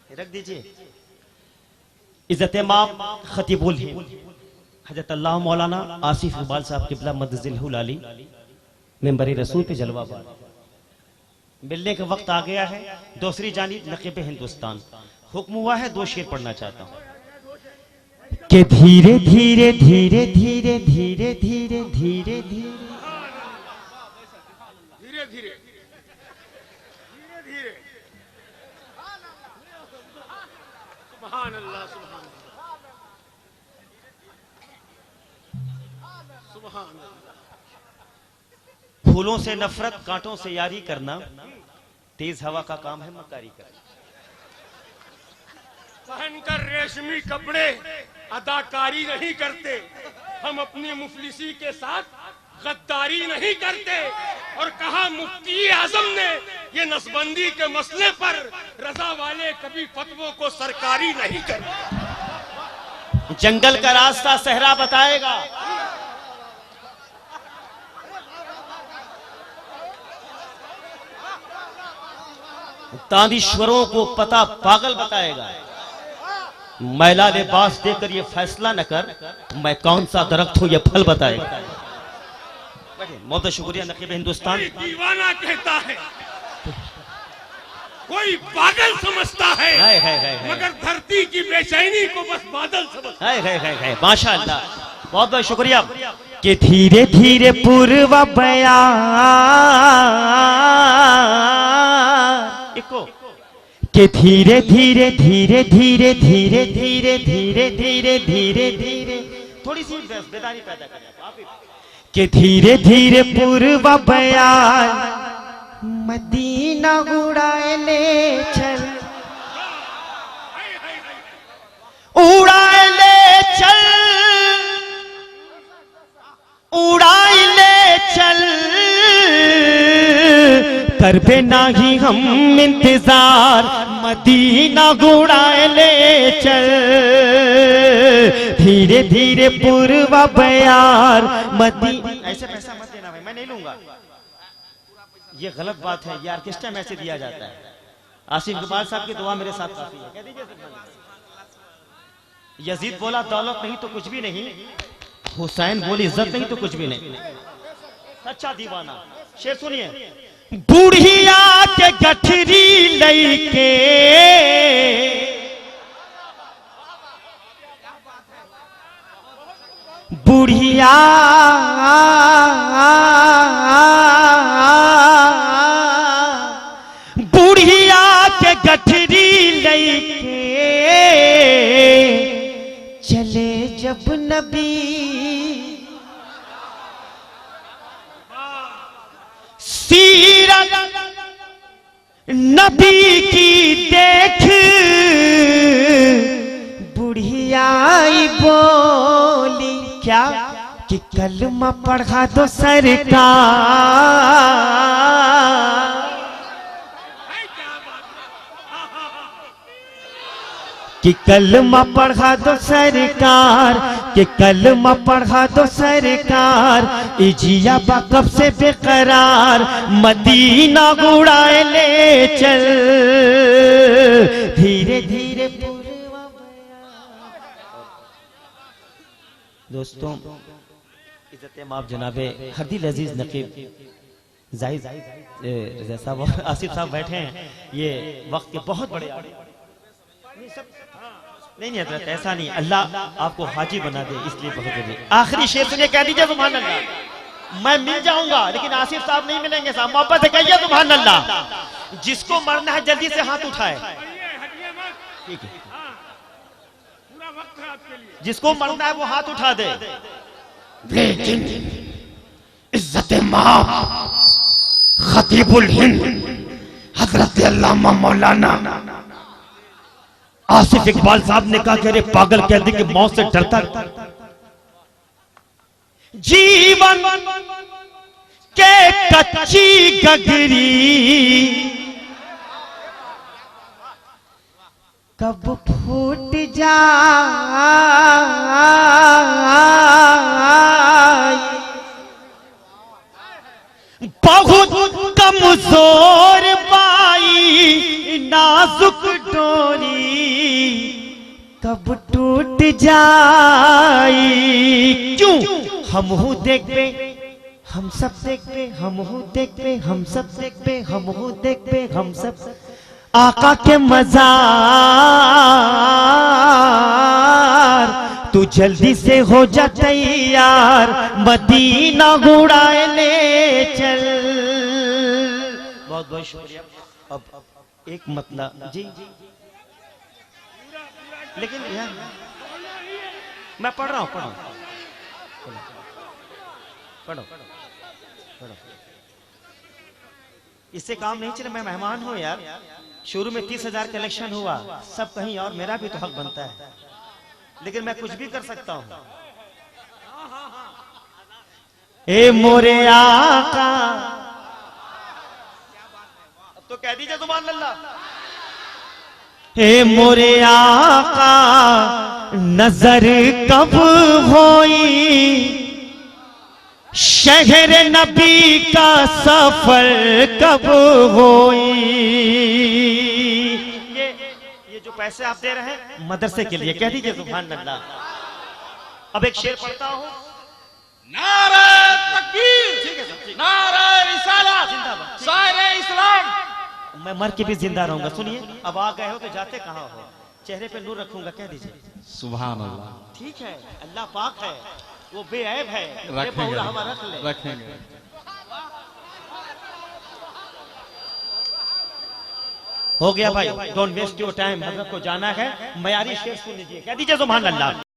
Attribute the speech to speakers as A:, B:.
A: रख दीजिए। इज्जत माम खतीबुल हिंद हजरत अल्लाह मौलाना आसिफ इकबाल साहब किबला मदजिलहुल आली मेंबर रसूल पे जलवा बार मिलने का वक्त आ गया है। दूसरी जानिब नकीब हिंदुस्तान हुक्म हुआ है, 2 शेर पढ़ना चाहता हूँ कि धीरे धीरे धीरे धीरे धीरे धीरे धीरे धीरे
B: धीरे धीरे सुभान अल्लाह सुभान अल्लाह।
A: फूलों से नफरत कांटों से यारी करना, तेज हवा का काम है मकारी करना।
B: पहनकर रेशमी कपड़े अदाकारी नहीं करते, हम अपनी मुफलिसी के साथ गद्दारी नहीं करते। और कहा मुफ्ती आजम ने ये नसबंदी के मसले पर रजा वाले कभी फतवों को सरकारी नहीं करते।
A: जंगल का रास्ता सहरा बताएगा, तांदीश्वरों को पता पागल बताएगा। मैला लिबास देकर ये फैसला न कर मैं कौन सा दरख्त हूं, ये फल बताएगा। बहुत शुक्रिया नकीब हिंदुस्तान।
B: कोई दीवाना कहता है, कोई पागल समझता है, मगर धरती की बेचैनी को बस बादल समझता है।
A: माशाअल्लाह, बहुत बहुत शुक्रिया। कि धीरे धीरे पूर्व बयान इको कि धीरे धीरे धीरे धीरे धीरे धीरे धीरे धीरे धीरे धीरे थोड़ी सी बेदारी पैदा करें आप कि धीरे धीरे पूर्व बयान मदीना उड़ाए ले चल, उड़ाए ले चल, उड़ाए ले चल, कर बे नाही हम इंतजार, मदीना उड़ाए ले चल। धीरे धीरे पूर्व बयार मदीना। ऐसे पैसा मत देना भाई, मैं नहीं लूंगा, ये गलत बात है। ये ऑर्केस्ट्रा में ऐसे दिया जाता है। आसिफ इकबाल साहब की दुआ मेरे साथ काफी है, कह दीजिए। यजीद बोला दौलत नहीं तो कुछ भी नहीं, हुसैन बोली इज्जत नहीं तो कुछ भी नहीं। सच्चा दीवाना। शेर सुनिए। बुढ़िया के गठरी लईके बुढ़िया बुढ़िया के गठरी लईके चले जब नबी, सीरत नबी की देख बुढ़ियाई बोली क्या कि कलमा पढ़ा दो सरकार, कि कलमा पढ़ा दो सरकार, कि कलमा पढ़ा दो सरकार, इजिया कब से बेकरार, मदीना उड़ाए ले चल। धीरे धीरे दोस्तों, इज्जत माफ जनाबे हरदिल अजीज नकीब जाहिद रजा साहब आसिफ साहब बैठे हैं। ये वक्त के बहुत बड़े नहीं हजरत, ऐसा नहीं, अल्लाह आपको हाजी बना दे इसलिए बहुत बड़ी। आखिरी शेर सुनिए, कह दीजिए सुभान अल्लाह। मैं मिल जाऊंगा लेकिन आसिफ साहब नहीं मिलेंगे साहब, मोहब्बत से कहिए सुभान अल्लाह। जिसको मरना है जल्दी से हाथ उठाए, ठीक है,
B: पूरा वक्त है आपके लिए।
A: जिसको मरना है वो हाथ उठा दे।
C: लेकिन इज्जत मां खतीबुल हिंद हजरत अल्लामा मौलाना
A: आसिफ इकबाल साहब ने कहा कि अरे पागल कैदी की मौत से डरता जीवन के कच्ची गगरी कब फूट जाए, बहुत कमजोर पाई नाजुक डोरी कब टूट जाई, क्यों हम हूँ देख पे हम सब देख पे, हम हूँ देख पे हम सब देख पे, हम हूँ देख पे हम सब आका के मजार, तू जल्दी से हो जा तैयार, मदीना उड़ाए ले चल। बहुत बहुत शुक्रिया। अब एक मतलब जी, लेकिन यार मैं पढ़ रहा हूँ, पढ़ो। इससे काम नहीं चले, मैं मेहमान हूँ यार। शुरू में 30,000 कलेक्शन हुआ, सब कहीं और, मेरा भी तो हक बनता है, लेकिन मैं कुछ भी कर सकता हूँ। ए मोरे आका, अब तो कह दीजिए सुभान अल्लाह। ए मोरे आका नजर कब होई, शहर नबी का सफर कब होई। ये जो पैसे आप दे रहे हैं मदरसे के लिए, कह दीजिए सुभान अल्लाह। अब एक शेर पढ़ता हूँ।
B: नारे तकबीर, नारे रिसालत, सारे इस्लाम।
A: मैं मर के भी जिंदा रहूंगा। सुनिए, अब आ गए हो तो जाते कहाँ हो, चेहरे पे नूर रखूंगा, कह दीजिए
D: सुभान अल्लाह।
A: ठीक है, अल्लाह पाक है, वो बेऐब है,
D: रखेंगे,
A: हमारा रख ले।
D: रखेंगे।
A: हो गया भाई, डोंट वेस्ट योर टाइम, हजरत को जाना है। मयारी शेर सुन लीजिए, कह दीजिए सुभान अल्लाह।